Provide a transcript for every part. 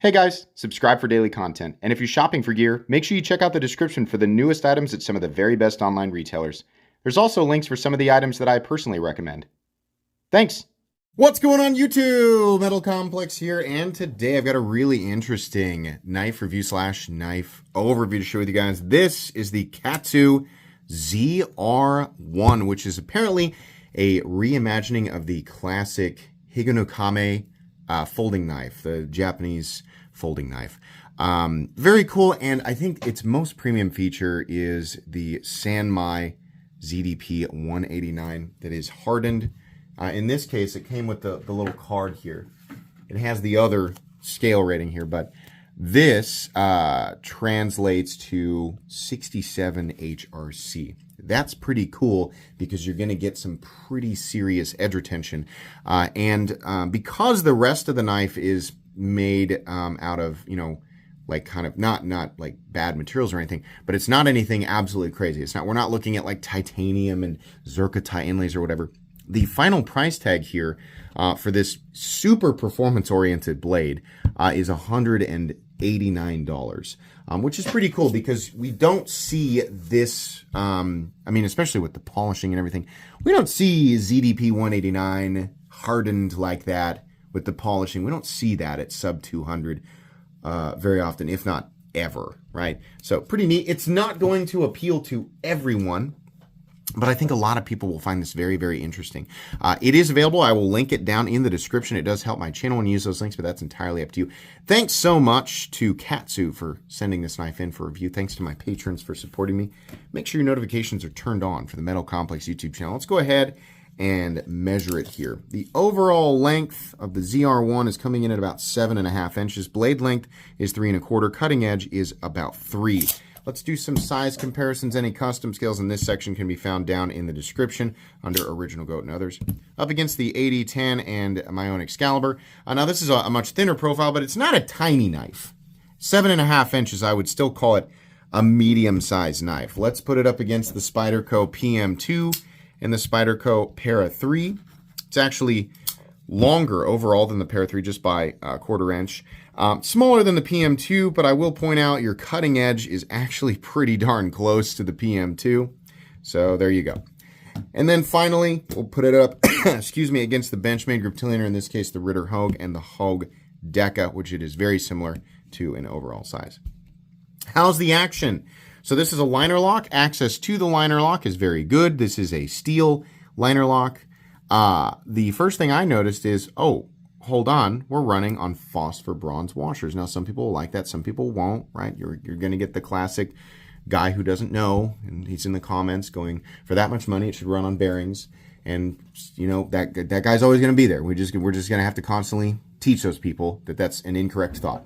Hey guys, subscribe for daily content, and if you're shopping for gear, make sure you check out the description for the newest items at some of the very best online retailers. There's also links for some of the items that I personally recommend. Thanks! What's going on YouTube? Metal Complex here, and today I've got a really interesting knife review / knife overview to share with you guys. This is the Katsu ZR-1, which is apparently a reimagining of the classic Higanokame folding knife, the Japanese folding knife. Very cool, and I think its most premium feature is the Sanmai ZDP-189 that is hardened. In this case, it came with the little card here. It has the other scale rating here, but this translates to 67 HRC. That's pretty cool because you're going to get some pretty serious edge retention. Because the rest of the knife is made out of, like kind of not like bad materials or anything, but it's not anything absolutely crazy. We're not looking at like titanium and zircotite inlays or whatever. The final price tag here for this super performance-oriented blade is $189, which is pretty cool because we don't see this, especially with the polishing and everything, we don't see ZDP-189 hardened like that with the polishing. We don't see that at sub 200 very often, if not ever, right? So pretty neat. It's not going to appeal to everyone, but I think a lot of people will find this very, very interesting. It is available. I will link it down in the description. It does help my channel and use those links, but that's entirely up to you. Thanks so much to Katsu for sending this knife in for review. Thanks to my patrons for supporting me. Make sure your notifications are turned on for the Metal Complex YouTube channel. Let's go ahead and measure it here. The overall length of the ZR-1 is coming in at about 7.5 inches. Blade length is 3 1/4. Cutting edge is about 3. Let's do some size comparisons. Any custom scales in this section can be found down in the description under Original Goat and others. Up against the 8010 and my own Excalibur. Now this is a much thinner profile, but it's not a tiny knife. 7.5 inches, I would still call it a medium-sized knife. Let's put it up against the Spyderco PM2 and the Spyderco Para 3. It's actually longer overall than the Para 3 just by a 1/4 inch. Smaller than the PM2, but I will point out your cutting edge is actually pretty darn close to the PM2. So there you go. And then finally, we'll put it up, excuse me, against the Benchmade Griptilianer, in this case the Ritter Hogue and the Hogue Deca, which it is very similar to in overall size. How's the action? So this is a liner lock. Access to the liner lock is very good. This is a steel liner lock. The first thing I noticed is, oh, hold on, we're running on phosphor bronze washers. Now, some people will like that, some people won't, right? You're going to get the classic guy who doesn't know, and he's in the comments going, for that much money, it should run on bearings. And, that guy's always going to be there. We're just going to have to constantly teach those people that that's an incorrect thought.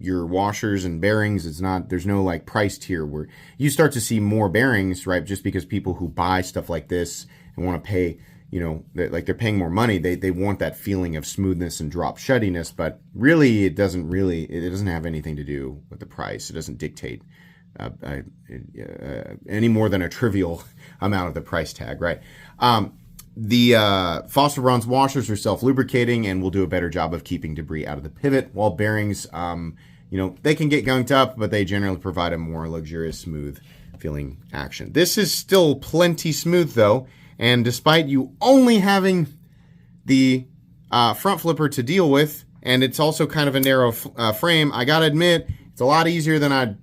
Your washers and bearings, there's no like price tier where you start to see more bearings, right? Just because people who buy stuff like this and want to pay, they're paying more money, they want that feeling of smoothness and drop shuttiness, but really it doesn't have anything to do with the price. It doesn't dictate any more than a trivial amount of the price tag, right? The phosphor bronze washers are self-lubricating and will do a better job of keeping debris out of the pivot, while bearings, they can get gunked up, but they generally provide a more luxurious, smooth feeling action. This is still plenty smooth though, and despite you only having the front flipper to deal with, and it's also kind of a narrow frame, I gotta admit, it's a lot easier than I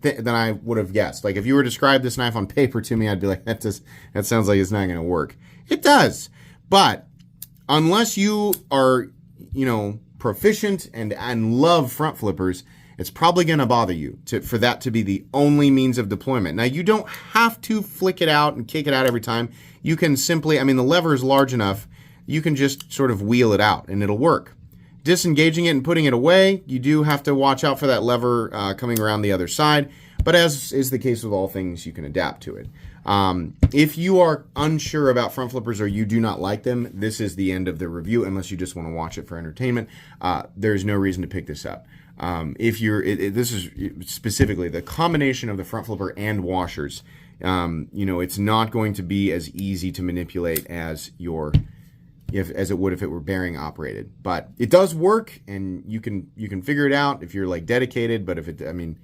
would have guessed. Like if you were to describe this knife on paper to me, I'd be like, that sounds like it's not gonna work. It does. But unless you are, proficient and love front flippers, it's probably going to bother you for that to be the only means of deployment. Now, you don't have to flick it out and kick it out every time. You can simply, the lever is large enough, you can just sort of wheel it out and it'll work. Disengaging it and putting it away, you do have to watch out for that lever coming around the other side. But as is the case with all things, you can adapt to it. If you are unsure about front flippers or you do not like them, this is the end of the review unless you just want to watch it for entertainment. There's no reason to pick this up. This is specifically the combination of the front flipper and washers. It's not going to be as easy to manipulate as your as it would if it were bearing operated. But it does work, and you can figure it out if you're like dedicated. But if it, I mean,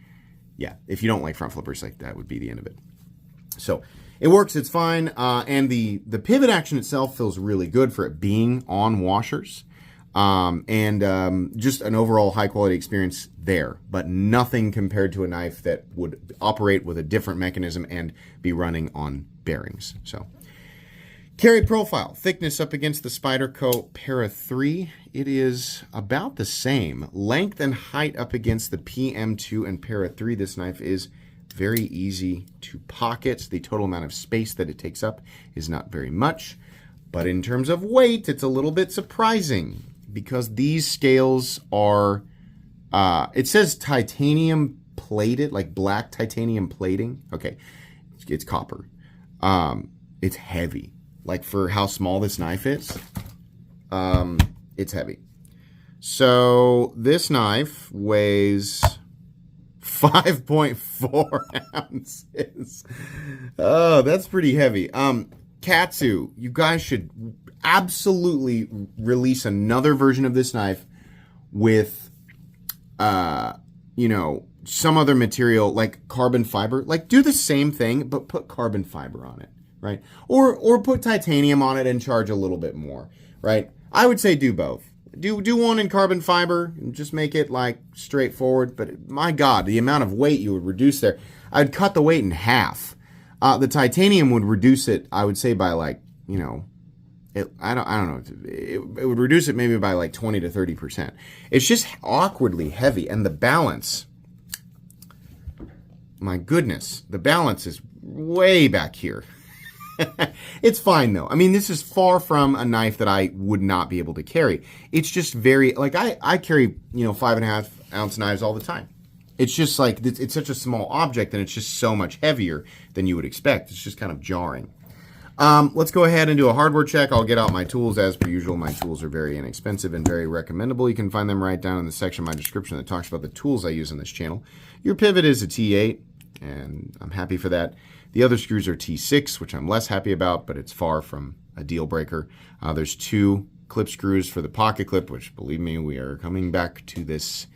yeah, if you don't like front flippers, like that would be the end of it. So it works, it's fine, and the pivot action itself feels really good for it being on washers, and just an overall high quality experience there, but nothing compared to a knife that would operate with a different mechanism and be running on bearings. So carry profile, thickness up against the Spyderco Para 3, it is about the same. Length and height up against the PM2 and Para 3, this knife is very easy to pocket. The total amount of space that it takes up is not very much. But in terms of weight, it's a little bit surprising because these scales are, it says titanium plated, like black titanium plating. Okay, it's copper. It's heavy. Like for how small this knife is, it's heavy. So this knife weighs 5.4 ounces. Oh, that's pretty heavy. Katsu, you guys should absolutely release another version of this knife with, you know, some other material like carbon fiber. Like do the same thing, but put carbon fiber on it, right? Or put titanium on it and charge a little bit more, right? I would say do both. Do one in carbon fiber and just make it like straightforward. But my God, the amount of weight you would reduce there, I'd cut the weight in half. The titanium would reduce it, I would say by like, you know, I don't know. It would reduce it maybe by like 20 to 30%. It's just awkwardly heavy, and the balance, my goodness, the balance is way back here. It's fine though. I mean, this is far from a knife that I would not be able to carry. It's just very, like I carry, you know, 5.5 ounce knives all the time. It's just like, it's such a small object and it's just so much heavier than you would expect. It's just kind of jarring. Let's go ahead and do a hardware check. I'll get out my tools as per usual. My tools are very inexpensive and very recommendable. You can find them right down in the section of my description that talks about the tools I use on this channel. Your pivot is a T8, and I'm happy for that. The other screws are T6, which I'm less happy about, but it's far from a deal breaker. There's 2 clip screws for the pocket clip, which, believe me, we are coming back to this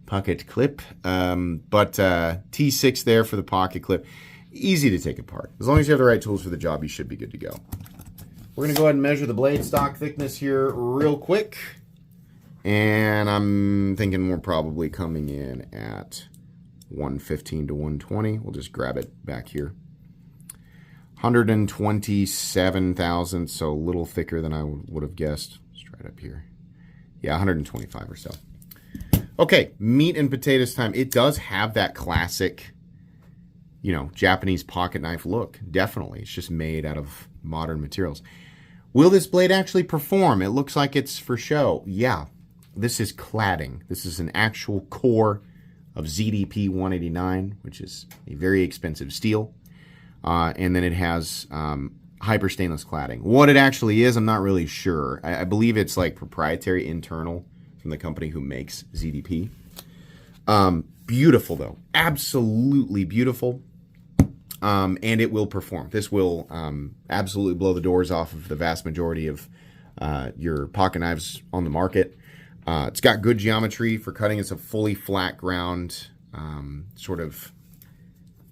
pocket clip. But T6 there for the pocket clip. Easy to take apart. As long as you have the right tools for the job, you should be good to go. We're going to go ahead and measure the blade stock thickness here real quick. And I'm thinking we're probably coming in at 115 to 120. We'll just grab it back here. 127 thousandths, so a little thicker than I would have guessed. Straight up here. Yeah, 125 or so. Okay, meat and potatoes time. It does have that classic, you know, Japanese pocket knife look. Definitely. It's just made out of modern materials. Will this blade actually perform? It looks like it's for show. Yeah, this is cladding. This is an actual core of ZDP-189, which is a very expensive steel. And then it has hyper stainless cladding. What it actually is, I'm not really sure. I believe it's like proprietary internal from the company who makes ZDP. Beautiful though, absolutely beautiful. And it will perform. This will absolutely blow the doors off of the vast majority of your pocket knives on the market. It's got good geometry for cutting. It's a fully flat ground sort of,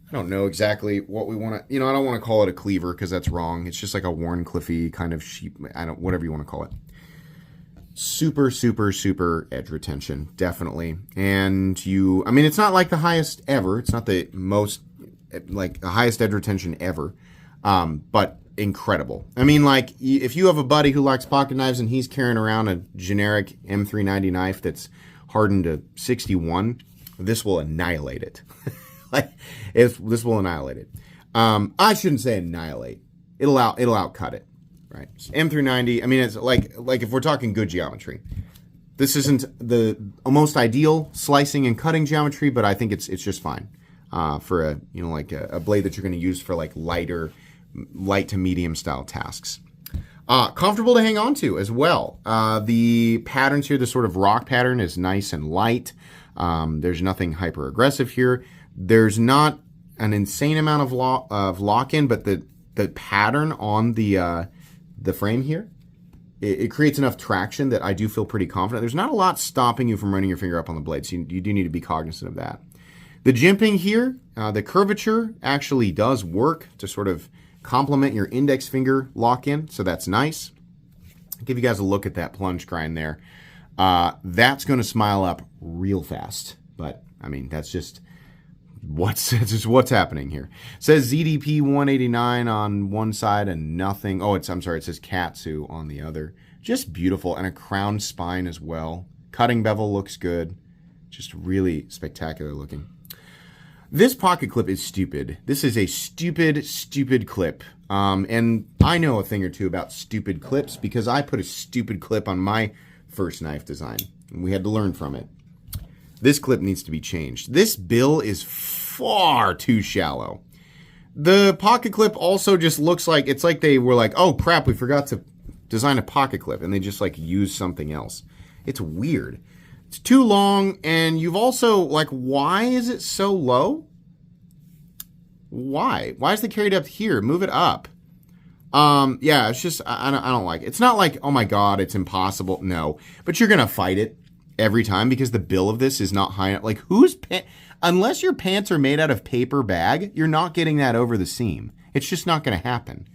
I don't know exactly what we want to, you know, I don't want to call it a cleaver because that's wrong. It's just like a Warncliffe kind of sheep, whatever you want to call it. Super, super, super edge retention, definitely. And I mean, it's not like the highest ever. It's not the most, like the highest edge retention ever, but incredible. I mean, like if you have a buddy who likes pocket knives and he's carrying around a generic M390 knife that's hardened to 61, this will annihilate it. Like this will annihilate it. I shouldn't say annihilate. It'll outcut it, right? M390. I mean, it's like if we're talking good geometry, this isn't the most ideal slicing and cutting geometry, but I think it's just fine for a, you know, like a blade that you're going to use for like light to medium style tasks. Comfortable to hang on to as well. The patterns here, the sort of rock pattern is nice and light. There's nothing hyper aggressive here. There's not an insane amount of lock-in, but the pattern on the frame here it creates enough traction that I do feel pretty confident. There's not a lot stopping you from running your finger up on the blade, so you do need to be cognizant of that. The jimping here, the curvature actually does work to sort of complement your index finger lock-in, so that's nice. I'll give you guys a look at that plunge grind there. That's going to smile up real fast, but I mean, that's just what's happening here. It says ZDP-189 on one side and nothing. Oh, I'm sorry, it says Katsu on the other. Just beautiful, and a crown spine as well. Cutting bevel looks good. Just really spectacular looking. This pocket clip is stupid. This is a stupid clip. And I know a thing or two about stupid clips because I put a stupid clip on my first knife design, and we had to learn from it. This clip needs to be changed. This bill is far too shallow. The pocket clip also just looks like, it's like they were like, oh crap, we forgot to design a pocket clip, and they just like used something else. It's weird. It's too long, and you've also, like, why is it so low? Why? Why is the carry depth here? Move it up. Yeah, it's just, I don't like it. It's not like, oh my god, it's impossible. No. But you're going to fight it every time because the bill of this is not high enough. Like, unless your pants are made out of paper bag, you're not getting that over the seam. It's just not going to happen.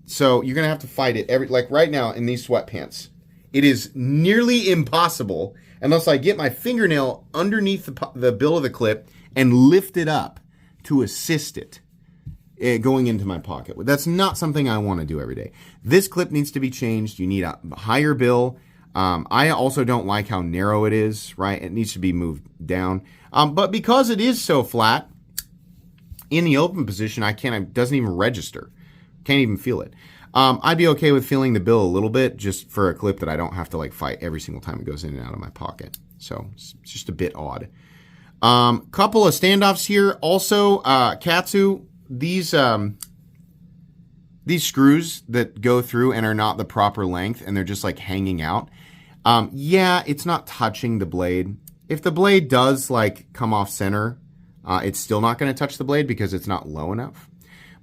So you're going to have to fight it like right now in these sweatpants. It is nearly impossible unless I get my fingernail underneath the bill of the clip and lift it up to assist it going into my pocket. That's not something I want to do every day. This clip needs to be changed. You need a higher bill. I also don't like how narrow it is, right? It needs to be moved down. But because it is so flat, in the open position, it doesn't even register. Can't even feel it. I'd be okay with feeling the bill a little bit just for a clip that I don't have to like fight every single time it goes in and out of my pocket. So it's just a bit odd. Couple of standoffs here. Also, Katsu, these screws that go through and are not the proper length and they're just like hanging out. Yeah, it's not touching the blade. If the blade does like come off center, it's still not going to touch the blade because it's not low enough.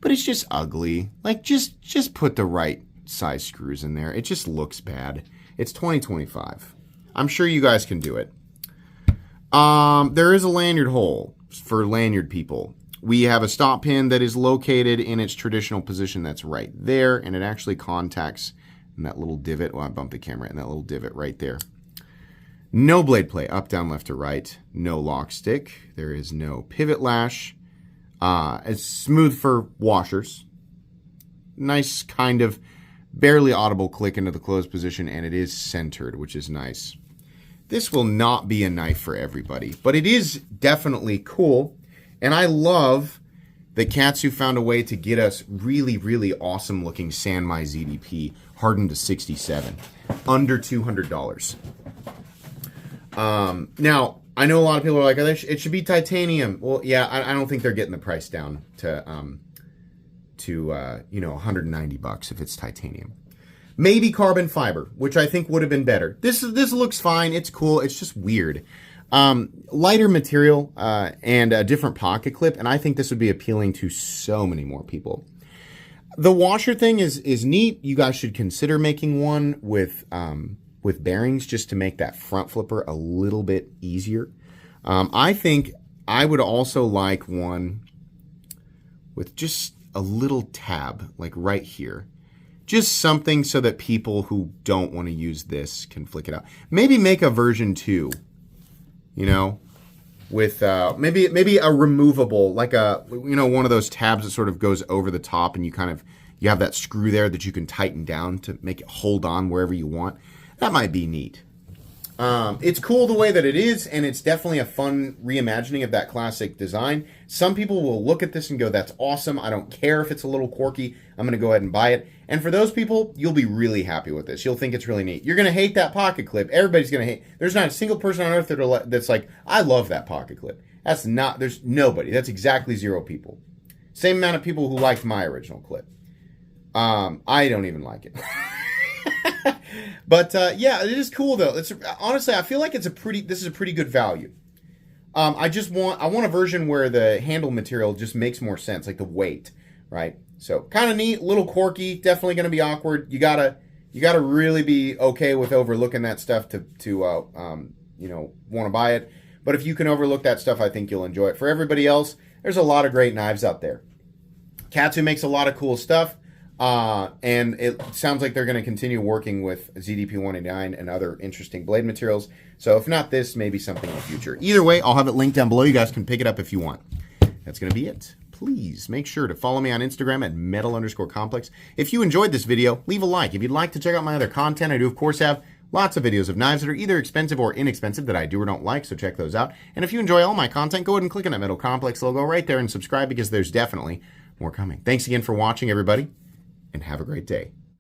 But it's just ugly. Like, just put the right size screws in there. It just looks bad. It's 2025. I'm sure you guys can do it. There is a lanyard hole for lanyard people. We have a stop pin that is located in its traditional position. That's right there. And it actually contacts in that little divot. Well, I bumped the camera in that little divot right there. No blade play, up, down, left, or right. No lock stick. There is no pivot lash. It's smooth for washers. Nice kind of barely audible click into the closed position, and it is centered, which is nice. This will not be a knife for everybody, but it is definitely cool, and I love that Katsu found a way to get us really, really awesome looking Sanmai ZDP hardened to 67, under $200. Now, I know a lot of people are like, oh, it should be titanium. Well, yeah, I don't think they're getting the price down to $190 if it's titanium. Maybe carbon fiber, which I think would have been better. This looks fine. It's cool. It's just weird. Lighter material and a different pocket clip, and I think this would be appealing to so many more people. The washer thing is neat. You guys should consider making one with bearings just to make that front flipper a little bit easier. I think I would also like one with just a little tab, like right here. Just something so that people who don't want to use this can flick it out. Maybe make a version 2, with maybe a removable, like one of those tabs that sort of goes over the top and you have that screw there that you can tighten down to make it hold on wherever you want. That might be neat. It's cool the way that it is, and it's definitely a fun reimagining of that classic design. Some people will look at this and go, that's awesome. I don't care if it's a little quirky. I'm going to go ahead and buy it. And for those people, you'll be really happy with this. You'll think it's really neat. You're going to hate that pocket clip. Everybody's going to hate. There's not a single person on earth that's like, I love that pocket clip. There's nobody. That's exactly 0 people. Same amount of people who liked my original clip. I don't even like it. But yeah, it is cool though. Honestly, I feel like this is a pretty good value. I want a version where the handle material just makes more sense, like the weight, right? So kind of neat, little quirky, definitely going to be awkward. You gotta You got to really be okay with overlooking that stuff to want to buy it. But if you can overlook that stuff, I think you'll enjoy it. For everybody else, there's a lot of great knives out there. Katsu makes a lot of cool stuff, and it sounds like they're going to continue working with ZDP-189 and other interesting blade materials. So if not this, maybe something in the future. Either way, I'll have it linked down below. You guys can pick it up if you want. That's going to be it. Please make sure to follow me on Instagram at metal_complex. If you enjoyed this video, leave a like. If you'd like to check out my other content, I do, of course, have lots of videos of knives that are either expensive or inexpensive that I do or don't like, so check those out. And if you enjoy all my content, go ahead and click on that Metal Complex logo right there and subscribe because there's definitely more coming. Thanks again for watching, everybody, and have a great day.